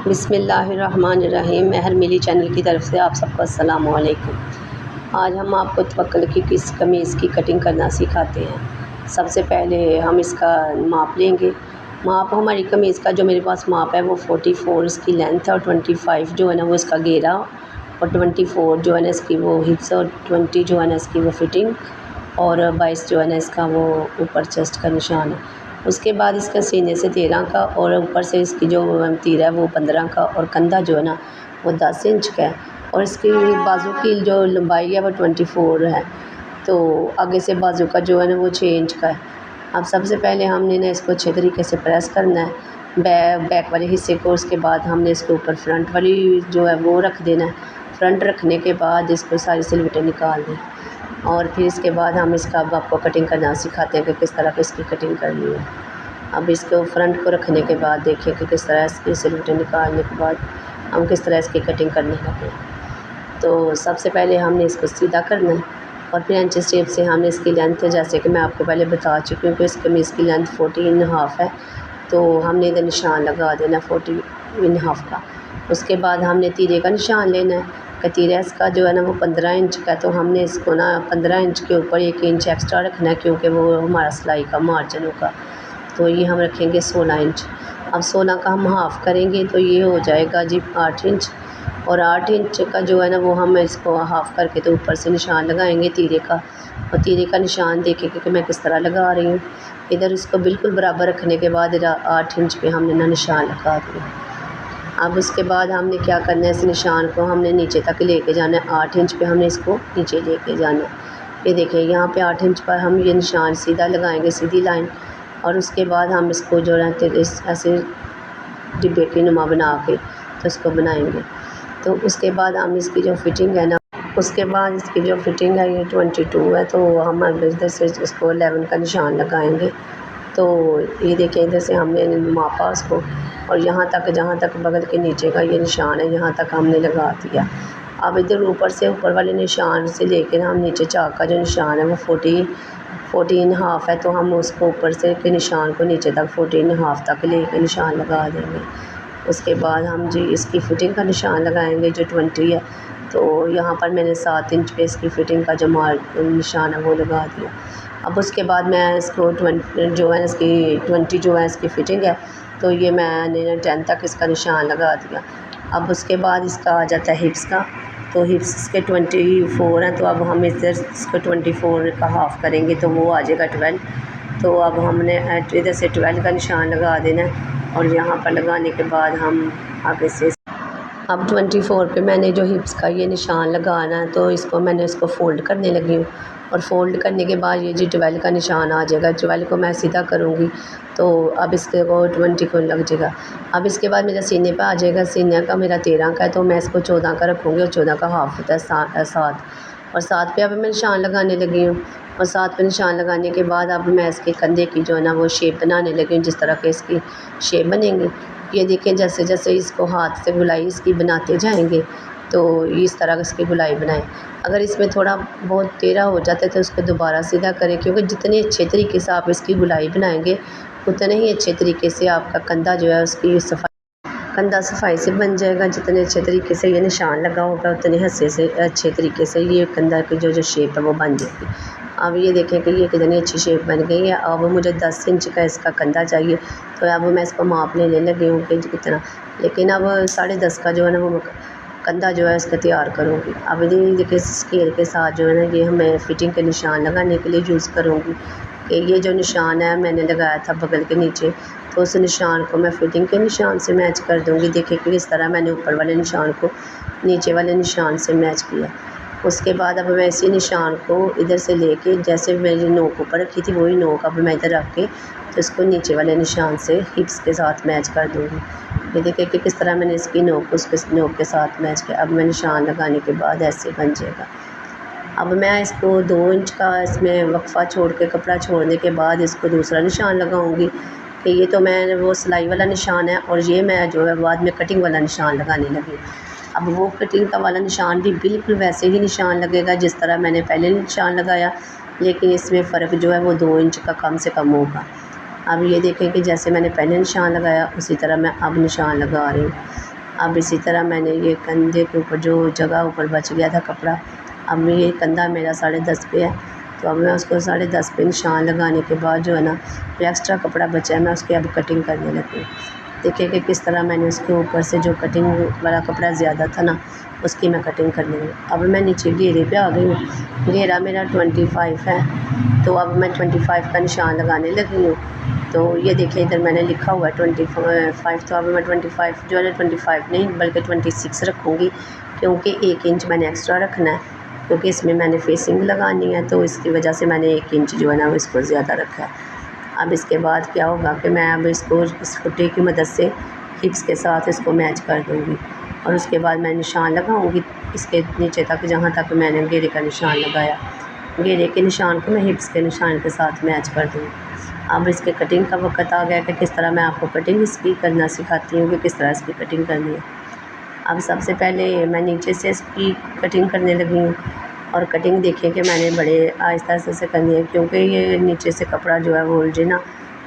बिस्मिल्लाहिर्रहमानिर्रहीम। महर मिली चैनल की तरफ से आप सबको अस्सलाम वालेकुम। आज हम आपको तवक्कुल की किस कमीज़ की कटिंग करना सिखाते हैं। सबसे पहले हम इसका माप लेंगे। माप हमारी कमीज़ का जो मेरे पास माप है वो 44 इसकी लेंथ है और 25 जो है ना वो इसका घेरा और 24 जो है ना इसकी वो हिप्स और 20 जो है ना इसकी वो फिटिंग और 22 जो है ना इसका वो ऊपर चेस्ट का निशान है। उसके बाद इसका सीने से 13 का और ऊपर से इसकी जो तीरा है वो 15 का और कंधा जो है ना वो 10 इंच का है और इसकी बाजू की जो लंबाई है वो 24 है। तो आगे से बाजू का जो है ना वो 6 इंच का है। अब सबसे पहले हमने ना इसको अच्छे तरीके से प्रेस करना है बैक वाले हिस्से को। उसके बाद हमने इसके ऊपर फ्रंट वाली जो है वो रख देना है। फ्रंट रखने के बाद इसको सारी सिलवटें निकाल दें और फिर इसके बाद हम इसका अब आपको कटिंग करना सिखाते हैं कि किस तरह की इसकी कटिंग करनी है। अब इसको फ्रंट को रखने के बाद देखिए कि किस तरह इसकी सिलवटें निकालने के बाद हम किस तरह इसकी कटिंग करने लगे। तो सबसे पहले हमने इसको सीधा करना है और फिर इंच टेप से हमने इसकी लेंथ, जैसे कि मैं आपको पहले बता चुकी हूँ कि इस कमीज़ की लेंथ 14.5 है, तो हमने इधर निशान लगा देना 14.5 का। उसके बाद हमने तीरे का निशान लेना है कि तीरा इसका जो है ना वो 15 इंच का है, तो हमने इसको ना 15 इंच के ऊपर 1 इंच एक्स्ट्रा रखना है क्योंकि वो हमारा सिलाई का मार्जिन होगा। तो ये हम रखेंगे 16 इंच। अब 16 का हम हाफ़ करेंगे तो ये हो जाएगा जी 8 इंच और 8 इंच का जो है ना वो हम इसको हाफ़ करके तो ऊपर से निशान लगाएंगे तीरे का। और तीरे का निशान देखेंगे कि मैं किस तरह लगा रही हूँ। इधर इसको बिल्कुल बराबर रखने के बाद इधर 8 इंच पे हमने ना निशान लगा दिया। अब उसके बाद हमने क्या करना है, इस निशान को हमने नीचे तक लेके जाना है। 8 इंच पे हमने इसको नीचे लेके जाना है। ये देखिए यहाँ पे 8 इंच पर हम ये निशान सीधा लगाएंगे, सीधी लाइन। और उसके बाद हम इसको जो है इस ऐसे डिब्बे की नुमा बना के तो इसको बनाएंगे। तो उसके बाद हम इसकी जो फिटिंग है ना, उसके बाद इसकी जो फिटिंग है ये 22 है, तो हम इधर से इसको 11 का निशान लगाएंगे। तो ये देखिए इधर से हमने मापा उसको और यहाँ तक, जहाँ तक बगल के नीचे का ये निशान है यहाँ तक हमने लगा दिया। अब इधर ऊपर से ऊपर वाले निशान से लेकर हम नीचे चाक का जो निशान है वो 14.5 है, तो हम उसको ऊपर से के निशान को नीचे तक 14.5 तक लेके निशान लगा देंगे। उसके बाद हम जी इसकी फ़िटिंग का निशान लगाएंगे जो 20 है, तो यहाँ पर मैंने 7 इंच पे इसकी फ़िटिंग का जो निशान है वो लगा दिया। अब उसके बाद मैं इसको 20 जो है इसकी 20 जो है इसकी फ़िटिंग है, तो ये मैंने 10 तक इसका निशान लगा दिया। अब उसके बाद इसका आ जाता है हिप्स का, तो हिप्स इसके 24 हैं, तो अब हम इधर इसको 24 का हाफ़ करेंगे तो वो आ जाएगा 12। तो अब हमने इधर से 12 का निशान लगा देना है और यहाँ पर लगाने के बाद हम आगे से अब 24 पे मैंने जो हिप्स का ये निशान लगाना है, तो इसको फ़ोल्ड करने लगी हूँ और फ़ोल्ड करने के बाद ये जी 12 का निशान आ जाएगा। 12 को मैं सीधा करूँगी तो अब इसके को 20 को लग जाएगा। अब इसके बाद मेरा सीने पे आ जाएगा। सीने का मेरा 13 का है, तो मैं इसको 14 का रखूँगी और 14 का हाफ़ होता है 7 और 7 पे अब मैं निशान लगाने लगी हूँ। और 7 पे निशान लगाने के बाद अब मैं इसके कंधे की जो है ना वो शेप बनाने लगी हूँ, जिस तरह के इसकी शेप बनेंगी। ये देखें जैसे जैसे इसको हाथ से गुलाई इसकी बनाते जाएंगे तो इस तरह इसकी गुलाई बनाएं। अगर इसमें थोड़ा बहुत टेढ़ा हो जाता है तो उसको दोबारा सीधा करें, क्योंकि जितने अच्छे तरीके से आप इसकी गुलाई बनाएंगे उतने ही अच्छे तरीके से आपका कंधा जो है उसकी कंधा सफाई से बन जाएगा। जितने अच्छे तरीके से ये निशान लगा होगा उतने अच्छे तरीके से ये कंधा की जो शेप है वो बन जाएगी। अब ये देखें कि ये कितनी अच्छी शेप बन गई है। अब मुझे 10 इंच का इसका कंधा चाहिए, तो अब मैं इसको माप लेने लगी हूँ कि कितना, लेकिन अब 10.5 का जो है ना वो कंधा जो है इसका तैयार करूँगी। अब ये देखिए स्केल के साथ जो है ना ये मैं फ़िटिंग के निशान लगाने के लिए यूज़ करूँगी कि ये जो निशान है मैंने लगाया था बगल के नीचे, तो उस निशान को मैं फ़िटिंग के निशान से मैच कर दूँगी। देखिए कि इस तरह मैंने ऊपर वाले निशान को नीचे वाले निशान से मैच किया। उसके बाद अब मैं इसी निशान को इधर से लेके, जैसे मैंने नोक ऊपर रखी थी वही नोक अब मैं इधर रख के तो इसको नीचे वाले निशान से हिप्स के साथ मैच कर दूँगी। ये देखिए कि किस तरह मैंने इसकी नोक उसके नोक के साथ मैच किया। अब मैं निशान लगाने के बाद ऐसे बन जाएगा। अब मैं इसको 2 इंच का इसमें वक्फ़ा छोड़ के, कपड़ा छोड़ने के बाद इसको दूसरा निशान लगाऊंगी कि ये तो मैं वो सिलाई वाला निशान है और ये मैं जो है बाद में कटिंग वाला निशान लगाने लगी। अब वो कटिंग का वाला निशान भी बिल्कुल वैसे ही निशान लगेगा जिस तरह मैंने पहले निशान लगाया, लेकिन इसमें फ़र्क जो है वो 2 इंच का कम से कम होगा। अब ये देखें कि जैसे मैंने पहले निशान लगाया उसी तरह मैं अब निशान लगा रही हूँ। अब इसी तरह मैंने ये कंधे के ऊपर जो जगह ऊपर बच गया था कपड़ा, अब ये कंधा मेरा 10.5 पे है, तो अब मैं उसको 10.5 पे निशान लगाने के बाद जो है ना, जो एक्स्ट्रा कपड़ा बचा है मैं उसकी अब कटिंग करने लगी हूँ। देखिए कि किस तरह मैंने उसके ऊपर से जो कटिंग वाला कपड़ा ज़्यादा था ना, उसकी मैं कटिंग करने लगी। अब मैं नीचे घेरे पे आ गई हूँ। घेरा मेरा 25 है, तो अब मैं 25 का निशान लगाने लगी हूँ। तो ये देखिए इधर मैंने लिखा हुआ है 25, तो अब मैं 25 जो है 25 नहीं बल्कि 26 रखूँगी, क्योंकि 1 इंच मैंने एक्स्ट्रा रखना है, क्योंकि इसमें मैंने फेसिंग लगानी है, तो इसकी वजह से मैंने 1 इंच जो है ना वो इसको ज़्यादा रखा है। अब इसके बाद क्या होगा कि मैं अब इसको इस फुट्टे की मदद से हिप्स के साथ इसको मैच कर दूँगी, और उसके बाद मैं निशान लगाऊँगी इसके नीचे तक, जहाँ तक मैंने घेरे का निशान लगाया। घेरे के निशान को मैं हिप्स के निशान के साथ मैच कर दूँगी। अब इसके कटिंग का वक़्त आ गया कि किस तरह मैं आपको कटिंग इसकी करना सिखाती हूँ कि किस तरह इसकी कटिंग करनी है। अब सबसे पहले मैं नीचे से इसकी कटिंग करने लगी हूँ, और कटिंग देखिए कि मैंने बड़े आहिस्ता से करनी है, क्योंकि ये नीचे से कपड़ा जो है वो उलझे ना,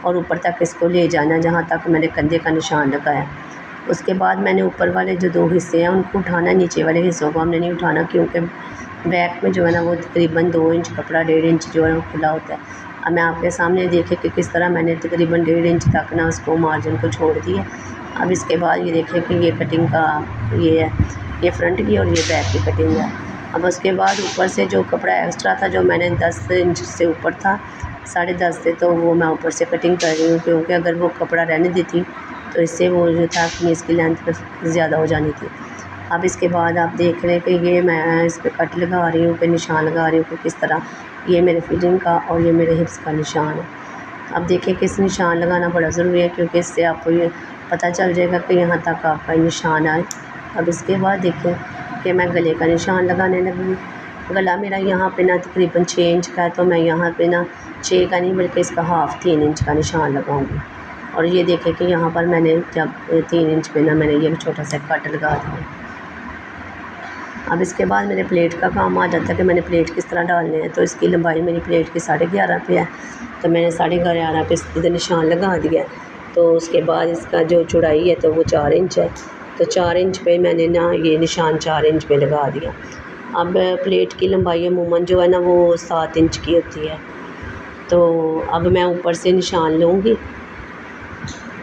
और ऊपर तक इसको ले जाना जहाँ तक मैंने कंधे का निशान लगाया। उसके बाद मैंने ऊपर वाले जो 2 हिस्से हैं उनको उठाना, नीचे वाले हिस्सों को हमने नहीं उठाना, क्योंकि बैक में जो है ना वो तकरीबन 2 इंच कपड़ा 1.5 इंच जो है वो खुला होता है। अब मैं आपके सामने देखे कि किस तरह मैंने तकरीबन 1.5 इंच तक ना उसको मार्जिन को छोड़ दिया। अब इसके बाद ये देखें कि ये कटिंग का ये है, ये फ्रंट की और ये बैक की कटिंग है। अब उसके बाद ऊपर से जो कपड़ा एक्स्ट्रा था, जो मैंने 10 इंच से ऊपर था, 10.5 से, तो वो मैं ऊपर से कटिंग कर रही हूँ, क्योंकि अगर वो कपड़ा रहने देती तो इससे वो जो था कमीज़ की लेंथ ज़्यादा हो जानी थी। अब इसके बाद आप देख रहे हैं कि ये मैं इस पर कट लगा रही हूँ, कि निशान लगा रही हूँ कि किस तरह, ये मेरे फिटिंग का और ये मेरे हिप्स का निशान है। अब देखिए कि इस निशान लगाना बड़ा ज़रूरी है, क्योंकि इससे आपको ये पता चल जाएगा कि यहाँ तक आपका निशान आए। अब इसके बाद देखिए कि मैं गले का निशान लगाने लगी। गला मेरा यहाँ पे ना तकरीबन 6 इंच का है, तो मैं यहाँ पे ना 6 का नहीं बल्कि इसका हाफ़ 3 इंच का निशान लगाऊंगी। और ये देखें कि यहाँ पर मैंने जब 3 इंच पे ना मैंने ये छोटा सा कट लगा दिया। अब इसके बाद मेरे प्लेट का काम आ जाता है कि मैंने प्लेट किस तरह डालने हैं। तो इसकी लंबाई मेरी प्लेट की 11.5 पे है, तो मैंने 11.5 पे इधर निशान लगा दिया। तो उसके बाद इसका जो चौड़ाई है तो वो 4 इंच है, तो 4 इंच पे मैंने ना ये निशान 4 इंच पे लगा दिया। अब प्लेट की लंबाई अमूमन जो है ना वो 7 इंच की होती है। तो अब मैं ऊपर से निशान लूँगी,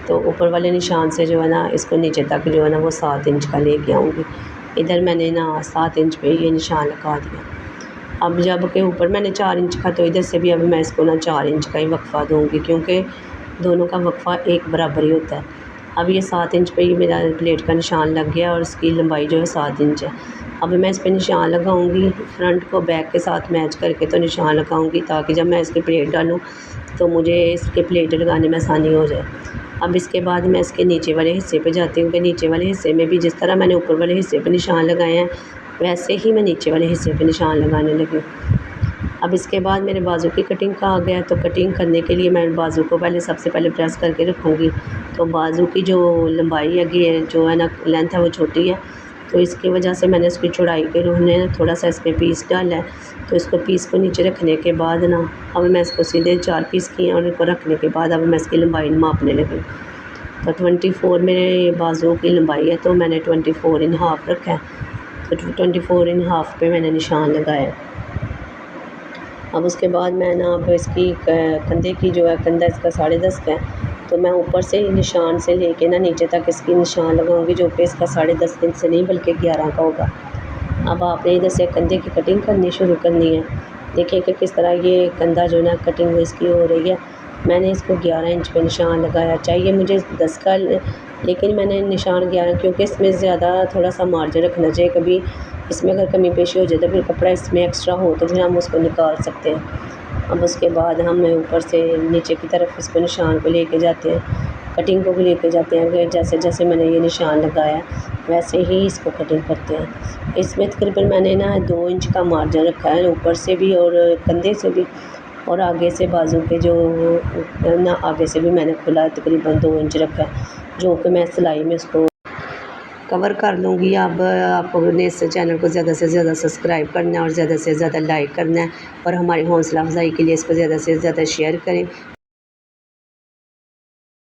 तो ऊपर वाले निशान से जो है ना इसको नीचे तक जो है ना वो 7 इंच का लेके आऊँगी। इधर मैंने ना 7 इंच पे ये निशान लगा दिया। अब जब के ऊपर मैंने 4 इंच का, तो इधर से भी अब मैं इसको ना 4 इंच का ही वक्फ़ा दूँगी, क्योंकि दोनों का वक्फ़ा एक बराबर ही होता है। अब ये 7 इंच पे ही मेरा प्लेट का निशान लग गया, और इसकी लंबाई जो है 7 इंच है। अब मैं इस पे निशान लगाऊंगी, फ्रंट को बैक के साथ मैच करके तो निशान लगाऊंगी, ताकि जब मैं इसकी प्लेट डालूँ तो मुझे इसके प्लेट लगाने में आसानी हो जाए। अब इसके बाद मैं इसके नीचे वाले हिस्से पे जाती हूँ कि नीचे वाले हिस्से में भी जिस तरह मैंने ऊपर वाले हिस्से पे निशान लगाए हैं, वैसे ही मैं नीचे वाले हिस्से पे निशान लगाने लगी। अब इसके बाद मेरे बाजू की कटिंग का आ गया, तो कटिंग करने के लिए मैं बाजू को सबसे पहले प्रेस करके रखूँगी। तो बाजू की जो लंबाई है ये जो है ना लेंथ है वो छोटी है, तो इसकी वजह से मैंने इसकी चौड़ाई के रोने थोड़ा सा इसमें पीस डाला है। तो इसको पीस को नीचे रखने के बाद ना अब मैं इसको सीधे 4 पीस किए, और इनको रखने के बाद अब मैं इसकी लंबाई मापने लगी। तो 24 मेरे बाजू की लंबाई है, तो मैंने 24.5 रखा है। तो 24.5 पे मैंने निशान लगाया। अब उसके बाद मैं ना अब इसकी कंधे की जो है, कंधा इसका 10.5 का है, तो मैं ऊपर से निशान से लेके ना नीचे तक इसकी निशान लगाऊंगी, जो कि इसका 10.5 इंच से नहीं बल्कि 11 का होगा। अब आपने इधर से कंधे की कटिंग करनी शुरू करनी है। देखिए कि किस तरह ये कंधा जो ना कटिंग इसकी हो रही है। मैंने इसको 11 इंच पे निशान लगाया, चाहिए मुझे 10 का, लेकिन मैंने निशान 11, क्योंकि इसमें ज़्यादा थोड़ा सा मार्जिन रखना चाहिए। कभी इसमें अगर कमी पेशी हो जाए तो फिर कपड़ा इसमें एक्स्ट्रा हो तो फिर हम उसको निकाल सकते हैं। अब उसके बाद हम ऊपर से नीचे की तरफ इसको निशान को लेके जाते हैं, कटिंग को भी लेके जाते हैं। जैसे जैसे मैंने ये निशान लगाया वैसे ही इसको कटिंग करते हैं। इसमें तकरीबन मैंने ना 2 इंच का मार्जिन रखा है, ऊपर से भी और कंधे से भी, और आगे से बाजू के जो ना आगे से भी मैंने खुला तकरीबन 2 इंच रखा है, जो कि मैं सिलाई में उसको कवर कर लूँगी। अब आपने इस चैनल को ज़्यादा से ज़्यादा सब्सक्राइब करना है और ज़्यादा से ज़्यादा लाइक करना है, और हमारी हौसला अफजाई के लिए इसको ज़्यादा से ज़्यादा शेयर करें।